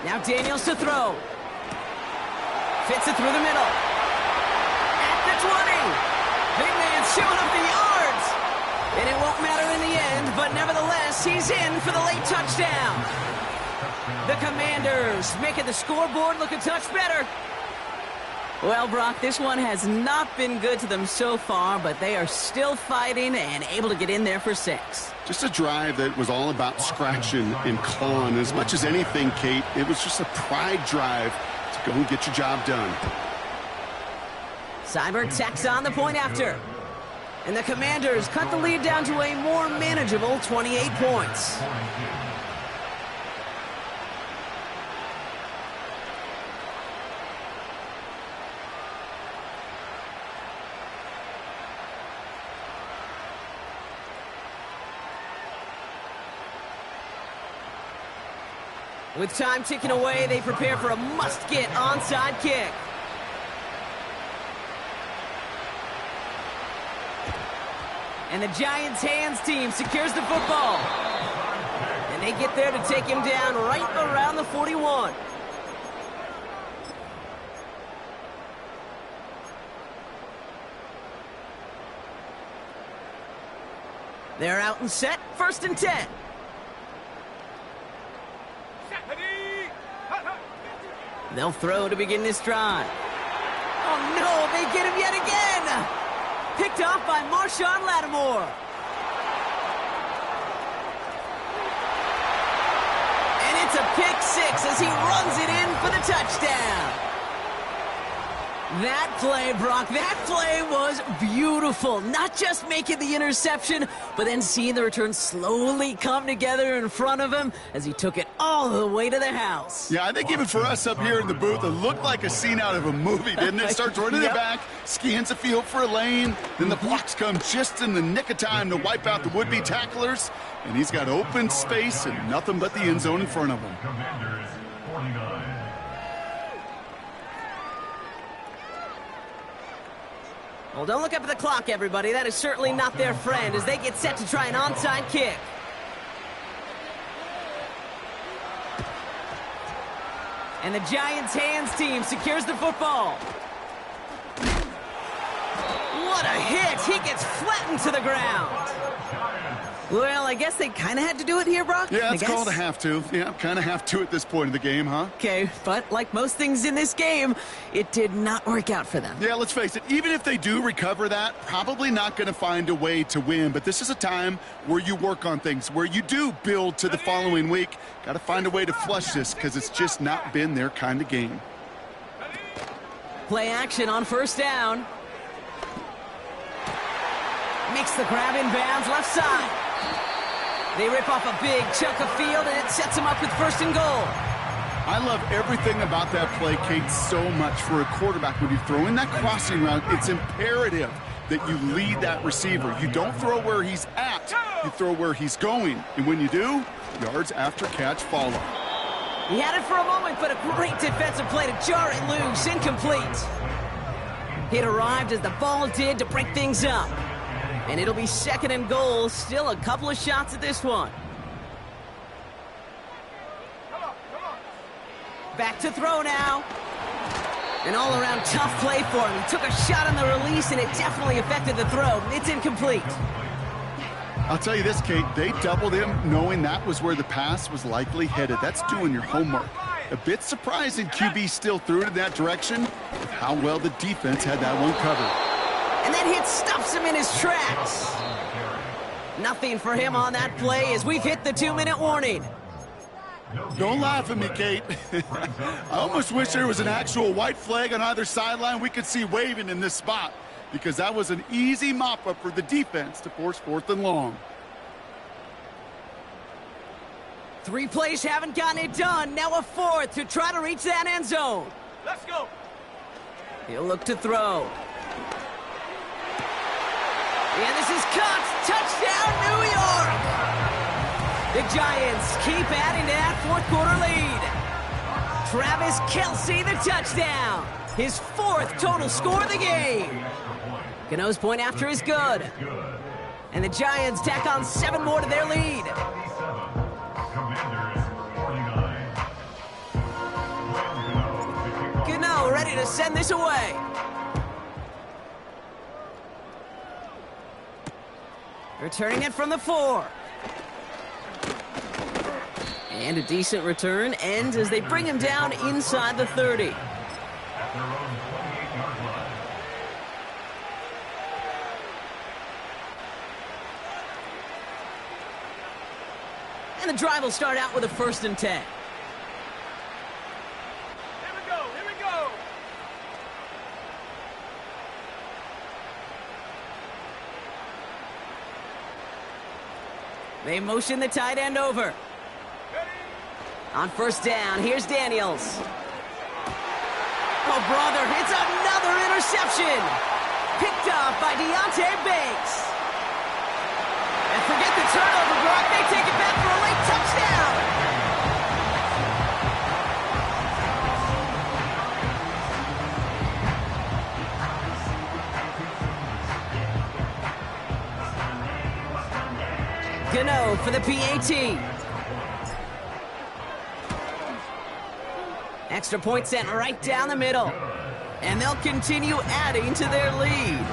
Now Daniels to throw. Fits it through the middle. At the 20. Big man showing up the yards. And it won't matter in the end, but nevertheless, he's in for the late touchdown. The Commanders making the scoreboard look a touch better. Well, Brock, this one has not been good to them so far, but they are still fighting and able to get in there for 6. Just a drive that was all about scratching and clawing. As much as anything, Kate, it was just a pride drive to go and get your job done. Seibert tacks on the point after. And the Commanders cut the lead down to a more manageable 28 points. With time ticking away, they prepare for a must-get onside kick. And the Giants' hands team secures the football. And they get there to take him down right around the 41. They're out and set, 1st and 10. They'll throw to begin this drive. Oh no, they get him yet again! Picked off by Marshawn Lattimore. And it's a pick 6 as he runs it in for the touchdown. That play, Brock, that play was beautiful. Not just making the interception, but then seeing the return slowly come together in front of him as he took it all the way to the house. Yeah, I think even for us up here in the booth, it looked like a scene out of a movie, didn't it? Starts running it back, scans the field for a lane, then the blocks come just in the nick of time to wipe out the would-be tacklers, and he's got open space and nothing but the end zone in front of him. Commanders 49. Well, don't look up at the clock, everybody. That is certainly not their friend as they get set to try an onside kick. And the Giants' hands team secures the football. What a hit! He gets flattened to the ground. Well, I guess they kind of had to do it here, Brock. Yeah, it's called a have to. Yeah, kind of have to at this point in the game, huh? Okay, but like most things in this game, it did not work out for them. Yeah, let's face it, even if they do recover that, probably not going to find a way to win. But this is a time where you work on things, where you do build to the following week. Got to find a way to flush this because it's just not been their kind of game. Play action on 1st down. Makes the grab in bounds left side. They rip off a big chunk of field, and it sets them up with 1st and goal. I love everything about that play, Kate, so much for a quarterback. When you throw in that crossing route, it's imperative that you lead that receiver. You don't throw where he's at, you throw where he's going. And when you do, yards after catch follow. He had it for a moment, but a great defensive play to jar it loose, incomplete. It arrived as the ball did to break things up. And it'll be 2nd and goal. Still a couple of shots at this one. Back to throw now. An all-around tough play for him. He took a shot on the release, and it definitely affected the throw. It's incomplete. I'll tell you this, Kate. They doubled him knowing that was where the pass was likely headed. That's doing your homework. A bit surprising QB still threw it in that direction with how well the defense had that one covered. And that hit stops him in his tracks. Nothing for him on that play as we've hit the 2-minute warning. Don't laugh at me, Kate. I almost wish there was an actual white flag on either sideline we could see waving in this spot, because that was an easy mop-up for the defense to force 4th and long. 3 plays haven't gotten it done. Now a 4th to try to reach that end zone. Let's go. He'll look to throw. And this is caught. Touchdown, New York! The Giants keep adding to that 4th quarter lead. Travis Kelce, the touchdown. His 4th total score of the game. Gano's point after is good. And the Giants tack on 7 more to their lead. Gano ready to send this away. Returning it from the 4. And a decent return ends as they bring him down inside the 30. At their own 28-yard line. And the drive will start out with a 1st and 10. Here we go. Here we go. They motion the tight end over. On 1st down, here's Daniels. Oh, brother, it's another interception. Picked off by Deontay Banks. And forget the turnover, Brock. They take it back for a late touchdown. Gano for the PAT. Extra point sent right down the middle. And they'll continue adding to their lead.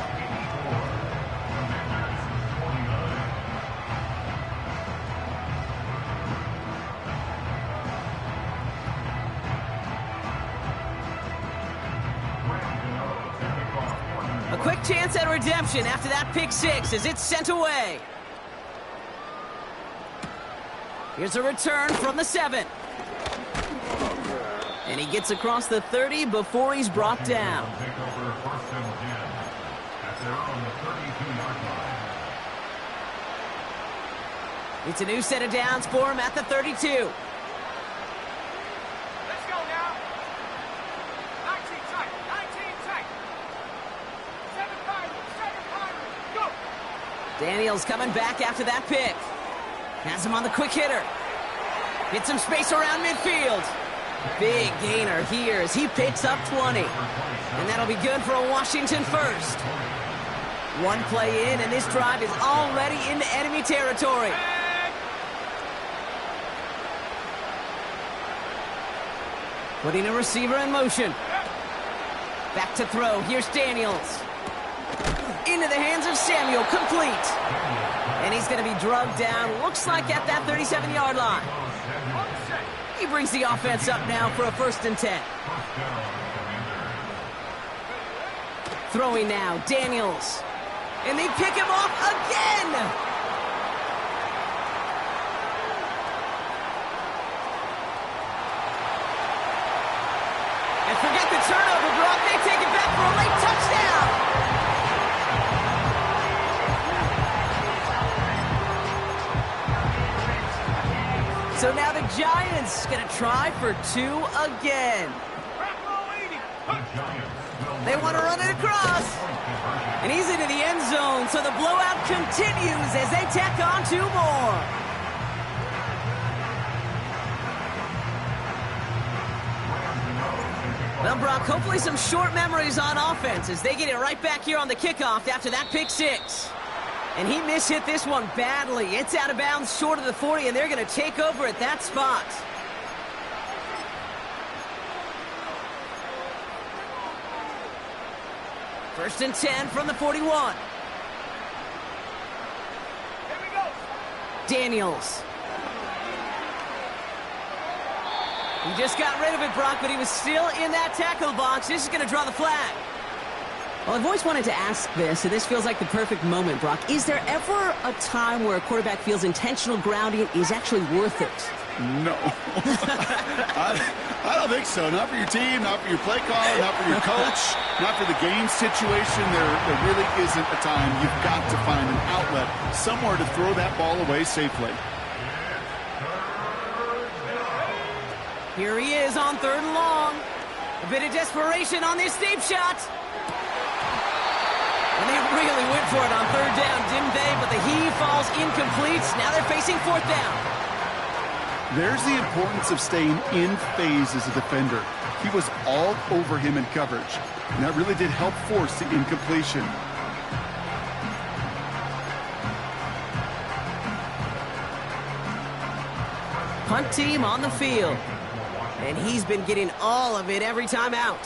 A quick chance at redemption after that pick six as it's sent away. Here's a return from the 7. And he gets across the 30 before he's brought down. Take over first and 10 at their own 32-yard line. It's a new set of downs for him at the 32. Let's go now. 19 tight. 19 tight. 7 Pirates. 7 Pirates. Go. Daniels coming back after that pick. Has him on the quick hitter. Hits some space around midfield. Big gainer here as he picks up 20. And that'll be good for a Washington first. One play in, and this drive is already into enemy territory. Putting a receiver in motion. Back to throw. Here's Daniels. Into the hands of Samuel. Complete. And he's going to be drugged down. Looks like at that 37-yard line. He brings the offense up now for a first and 10. Throwing now. Daniels. And they pick him off again. And forget the turnover, Brock. They take it back for a late touchdown. So now the Giants going to try for 2 again. They want to run it across. And he's into the end zone, so the blowout continues as they tack on 2 more. Well, Brock, hopefully some short memories on offense as they get it right back here on the kickoff after that pick 6. And he mishit this one badly. It's out of bounds short of the 40, and they're going to take over at that spot. First and 10 from the 41. Here we go. Daniels. He just got rid of it, Brock, but he was still in that tackle box. This is going to draw the flag. Well, I've always wanted to ask this, and this feels like the perfect moment, Brock. Is there ever a time where a quarterback feels intentional grounding is actually worth it? No. I don't think so. Not for your team, not for your play caller, not for your coach, not for the game situation. There really isn't a time. You've got to find an outlet, somewhere to throw that ball away safely. Here he is on 3rd and long. A bit of desperation on this deep shot. And they really went for it on 3rd down, didn't they? But the heave falls incomplete. Now they're facing 4th down. There's the importance of staying in phase as a defender. He was all over him in coverage, and that really did help force the incompletion. Punt team on the field. And he's been getting all of it every time out.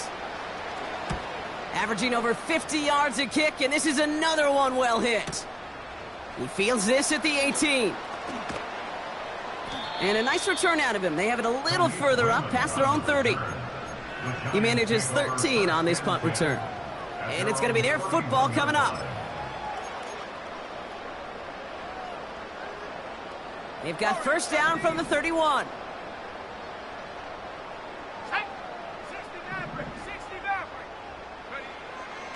Averaging over 50 yards a kick, and this is another one well hit. He fields this at the 18. And a nice return out of him. They have it a little further up, past their own 30. He manages 13 on this punt return. And it's going to be their football coming up. They've got first down from the 31.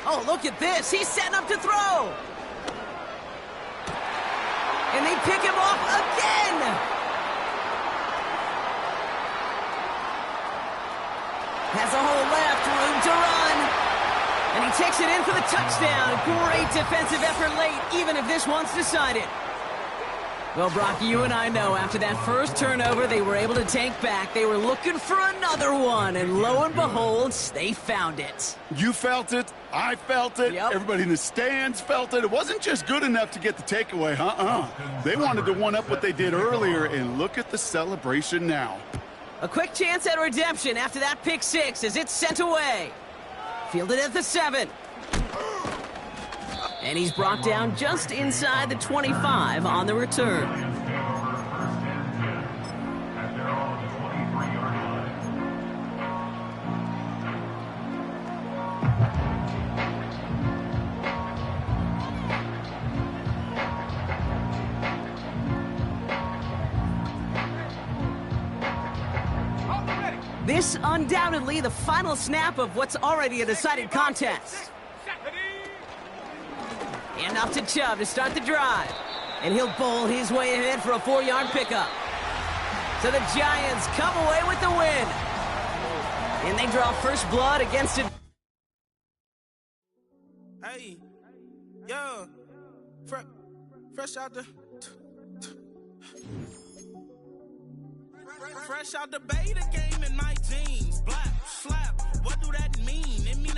Oh, look at this. He's setting up to throw. And they pick him off again. Has a hole left, room to run. And he takes it in for the touchdown. Great defensive effort late, even if this one's decided. Well, Brock, you and I know after that first turnover, they were able to take back. They were looking for another one, and lo and behold, they found it. You felt it. I felt it. Yep. Everybody in the stands felt it. It wasn't just good enough to get the takeaway, They wanted to one-up what they did earlier, and look at the celebration now. A quick chance at redemption after that pick 6 as it's sent away. Fielded at the 7. And he's brought down just inside the 25 on the return. This undoubtedly the final snap of what's already a decided contest. And off to Chubb to start the drive. And he'll bowl his way ahead for a 4-yard pickup. So the Giants come away with the win. And they draw first blood against it. Hey, yo, fresh out the... Fresh out the beta game in my jeans. Black, slap, what do that mean? It mean